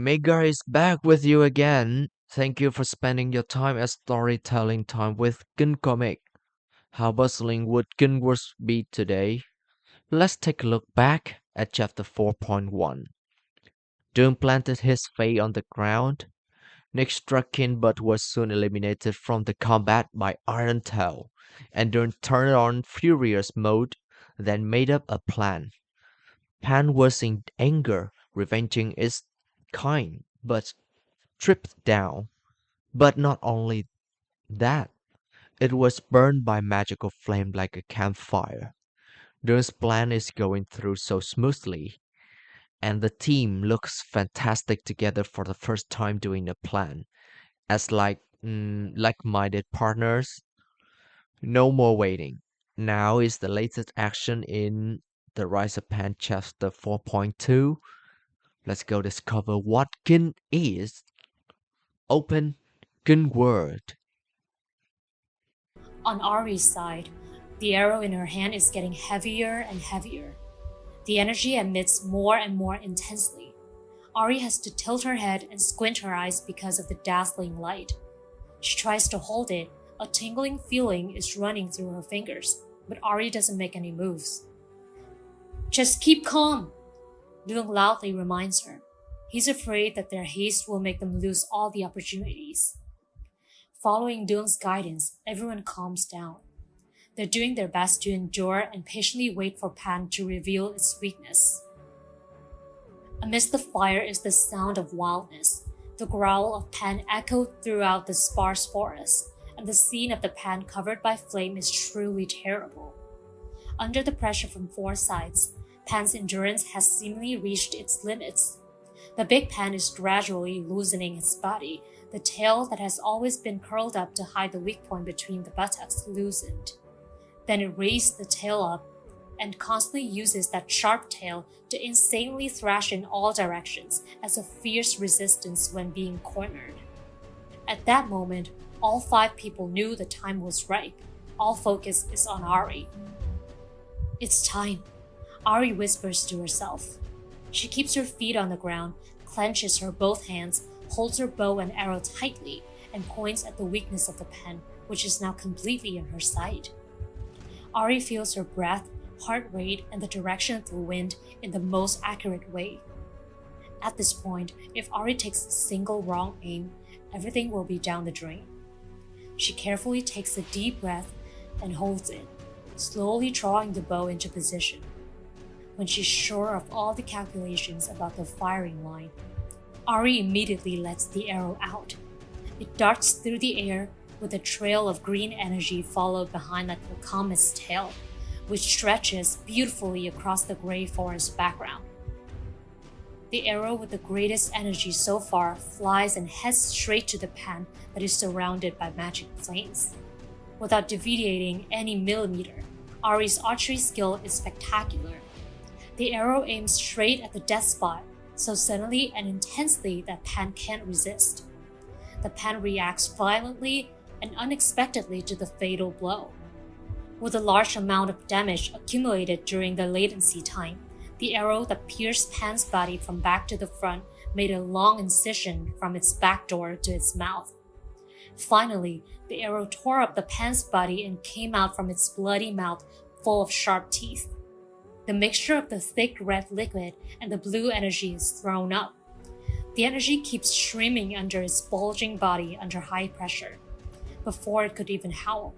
Megar is back with you again. Thank you for spending your time as storytelling time with KinhComic. How bustling would Kinworth be today? Let's take a look back at chapter 4.1. Doom planted his fate on the ground. Nick struck in but was soon eliminated from the combat by Iron Tail, and Doom turned on Furious mode, then made up a plan. Pan was in anger, revenging its kind, but stripped down. But not only that, it was burned by magical flame like a campfire. This plan is going through so smoothly, and the team looks fantastic together for the first time doing a plan. As like-minded partners, no more waiting. Now is the latest action in the Rise of Pan chapter 4.2. Let's go discover what Kin is. Open Kin World. On Ari's side, the arrow in her hand is getting heavier and heavier. The energy emits more and more intensely. Ari has to tilt her head and squint her eyes because of the dazzling light. She tries to hold it, a tingling feeling is running through her fingers, but Ari doesn't make any moves. Just keep calm, Dung loudly reminds her. He's afraid that their haste will make them lose all the opportunities. Following Dung's guidance, everyone calms down. They're doing their best to endure and patiently wait for Pan to reveal its weakness. Amidst the fire is the sound of wildness. The growl of Pan echoed throughout the sparse forest, and the scene of the Pan covered by flame is truly terrible. Under the pressure from four sides, Pan's endurance has seemingly reached its limits. The big Pan is gradually loosening its body. The tail that has always been curled up to hide the weak point between the buttocks loosened. Then it raised the tail up and constantly uses that sharp tail to insanely thrash in all directions as a fierce resistance when being cornered. At that moment, all five people knew the time was ripe. All focus is on Ari. It's time, Ari whispers to herself. She keeps her feet on the ground, clenches her both hands, holds her bow and arrow tightly, and points at the weakness of the pen, which is now completely in her sight. Ari feels her breath, heart rate, and the direction of the wind in the most accurate way. At this point, if Ari takes a single wrong aim, everything will be down the drain. She carefully takes a deep breath and holds it, slowly drawing the bow into position. When she's sure of all the calculations about the firing line, Ari immediately lets the arrow out. It darts through the air with a trail of green energy followed behind like a comet's tail, which stretches beautifully across the gray forest background. The arrow with the greatest energy so far flies and heads straight to the pan that is surrounded by magic flames. Without deviating any millimeter, Ari's archery skill is spectacular. The arrow aims straight at the death spot, so suddenly and intensely that Pan can't resist. The Pan reacts violently and unexpectedly to the fatal blow. With a large amount of damage accumulated during the latency time, the arrow that pierced Pan's body from back to the front made a long incision from its back door to its mouth. Finally, the arrow tore up the Pan's body and came out from its bloody mouth full of sharp teeth. The mixture of the thick red liquid and the blue energy is thrown up. The energy keeps streaming under its bulging body under high pressure, before it could even howl.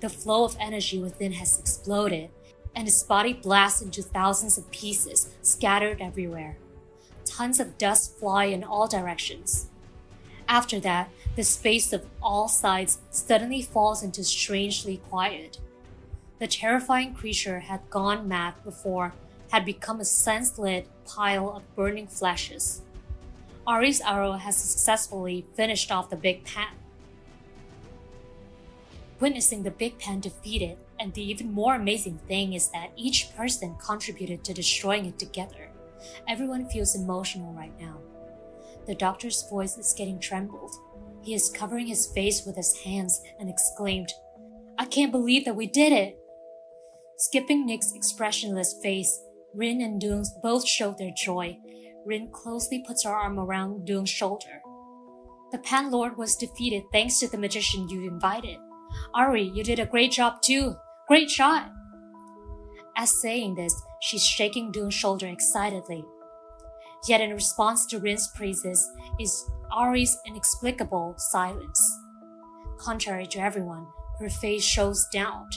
The flow of energy within has exploded, and its body blasts into thousands of pieces scattered everywhere. Tons of dust fly in all directions. After that, the space of all sides suddenly falls into strangely quiet. The terrifying creature had gone mad before, had become a sense-lit pile of burning flashes. Ari's arrow has successfully finished off the big pan. Witnessing the big pan defeated, and the even more amazing thing is that each person contributed to destroying it together. Everyone feels emotional right now. The doctor's voice is getting trembled. He is covering his face with his hands and exclaimed, "I can't believe that we did it!" Skipping Nick's expressionless face, Rin and Doons both showed their joy. Rin closely puts her arm around Doong's shoulder. The Pan Lord was defeated thanks to the magician you invited. Ari, you did a great job too. Great shot! As saying this, she's shaking Doong's shoulder excitedly. Yet in response to Rin's praises is Ari's inexplicable silence. Contrary to everyone, her face shows doubt.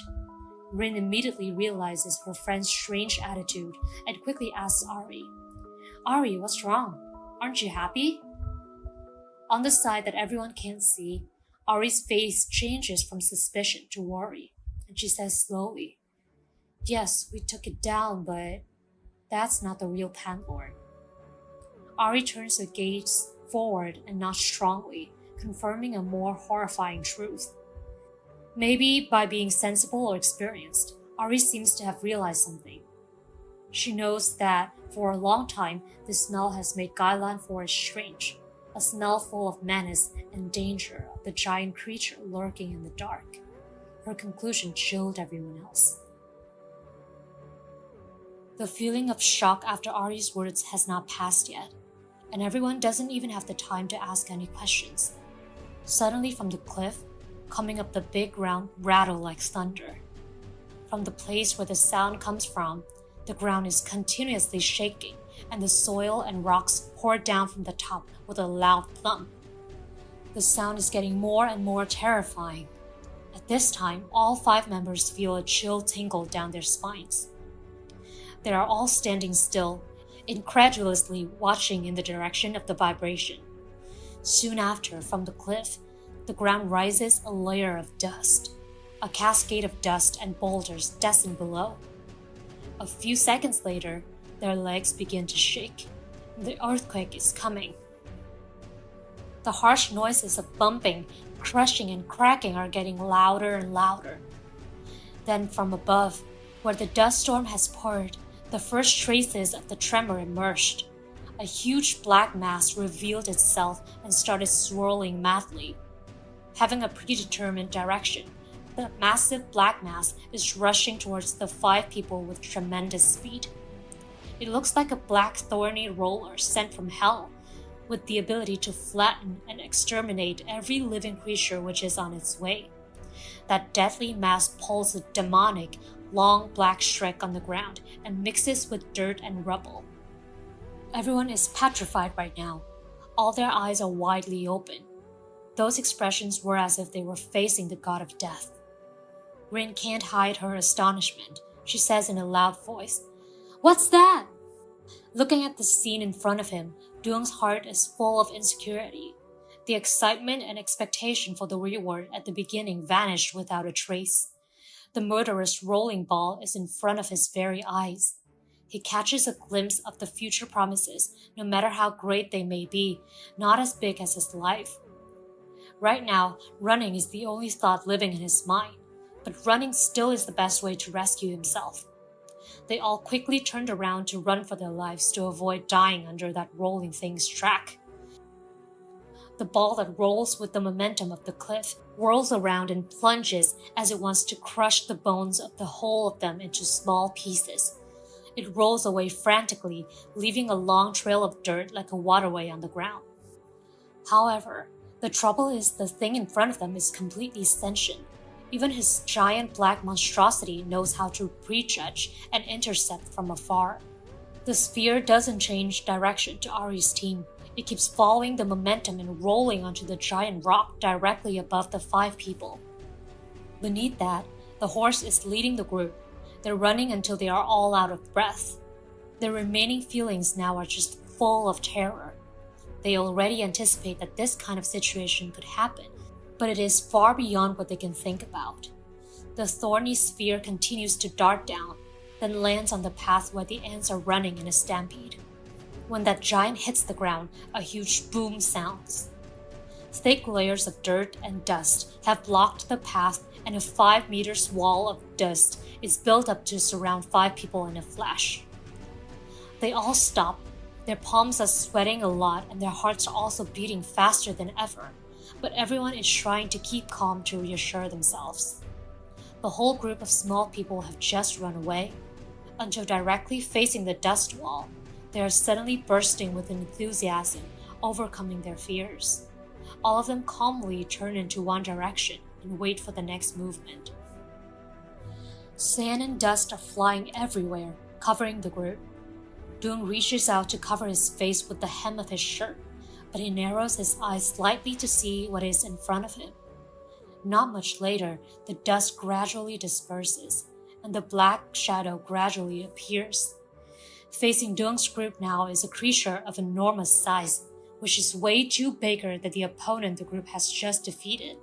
Rin immediately realizes her friend's strange attitude and quickly asks Ari, Ari, what's wrong? Aren't you happy? On the side that everyone can't see, Ari's face changes from suspicion to worry, and she says slowly, Yes, we took it down, but that's not the real Pan Lord. Ari turns her gaze forward and nods strongly, confirming a more horrifying truth. Maybe by being sensible or experienced, Ari seems to have realized something. She knows that, for a long time, the smell has made Gailan Forest strange, a smell full of menace and danger of the giant creature lurking in the dark. Her conclusion chilled everyone else. The feeling of shock after Ari's words has not passed yet, and everyone doesn't even have the time to ask any questions. Suddenly from the cliff, coming up the big ground rattle like thunder. From the place where the sound comes from, the ground is continuously shaking, and the soil and rocks pour down from the top with a loud thump. The sound is getting more and more terrifying. At this time, all 5 members feel a chill tingle down their spines. They are all standing still, incredulously watching in the direction of the vibration. Soon after, from the cliff, the ground rises a layer of dust. A cascade of dust and boulders descend below. A few seconds later, their legs begin to shake. The earthquake is coming. The harsh noises of bumping, crushing, and cracking are getting louder and louder. Then from above, where the dust storm has poured, the first traces of the tremor emerged. A huge black mass revealed itself and started swirling madly. Having a predetermined direction, the massive black mass is rushing towards the 5 people with tremendous speed. It looks like a black thorny roller sent from hell, with the ability to flatten and exterminate every living creature which is on its way. That deadly mass pulls a demonic, long black streak on the ground and mixes with dirt and rubble. Everyone is petrified right now. All their eyes are widely open. Those expressions were as if they were facing the god of death. Rin can't hide her astonishment. She says in a loud voice, What's that? Looking at the scene in front of him, Doong's heart is full of insecurity. The excitement and expectation for the reward at the beginning vanished without a trace. The murderous rolling ball is in front of his very eyes. He catches a glimpse of the future promises, no matter how great they may be, not as big as his life. Right now, running is the only thought living in his mind, but running still is the best way to rescue himself. They all quickly turned around to run for their lives to avoid dying under that rolling thing's track. The ball that rolls with the momentum of the cliff whirls around and plunges as it wants to crush the bones of the whole of them into small pieces. It rolls away frantically, leaving a long trail of dirt like a waterway on the ground. However, the trouble is the thing in front of them is completely sentient. Even his giant black monstrosity knows how to prejudge and intercept from afar. The sphere doesn't change direction to Ari's team. It keeps following the momentum and rolling onto the giant rock directly above the 5 people. Beneath that, the horse is leading the group. They're running until they are all out of breath. Their remaining feelings now are just full of terror. They already anticipate that this kind of situation could happen, but it is far beyond what they can think about. The thorny sphere continues to dart down, then lands on the path where the ants are running in a stampede. When that giant hits the ground, a huge boom sounds. Thick layers of dirt and dust have blocked the path, and a 5 meters wall of dust is built up to surround 5 people in a flash. They all stop. Their palms are sweating a lot and their hearts are also beating faster than ever, but everyone is trying to keep calm to reassure themselves. The whole group of small people have just run away, until directly facing the dust wall, They are suddenly bursting with enthusiasm, overcoming their fears. All of them calmly turn into one direction and wait for the next movement. Sand and dust are flying everywhere, covering the group. Dung reaches out to cover his face with the hem of his shirt, but he narrows his eyes slightly to see what is in front of him. Not much later, the dust gradually disperses, and the black shadow gradually appears. Facing Dung's group now is a creature of enormous size, which is way too bigger than the opponent the group has just defeated.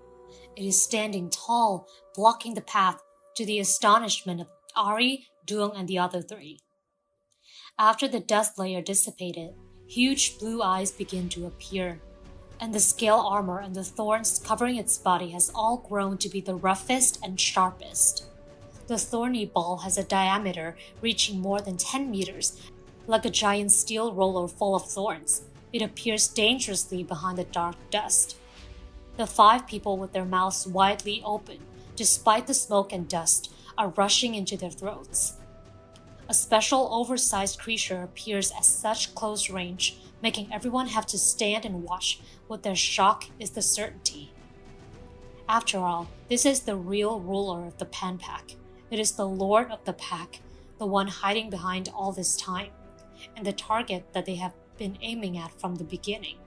It is standing tall, blocking the path, to the astonishment of Ari, Dung, and the other three. After the dust layer dissipated, huge blue eyes begin to appear, and the scale armor and the thorns covering its body has all grown to be the roughest and sharpest. The thorny ball has a diameter reaching more than 10 meters. Like a giant steel roller full of thorns, it appears dangerously behind the dark dust. The 5 people with their mouths widely open, despite the smoke and dust, are rushing into their throats. A special oversized creature appears at such close range, making everyone have to stand and watch. What their shock is the certainty. After all, this is the real ruler of the Pan Pack. It is the lord of the pack, the one hiding behind all this time, and the target that they have been aiming at from the beginning.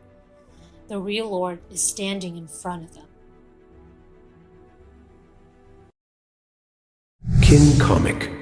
The real lord is standing in front of them. KinhComic.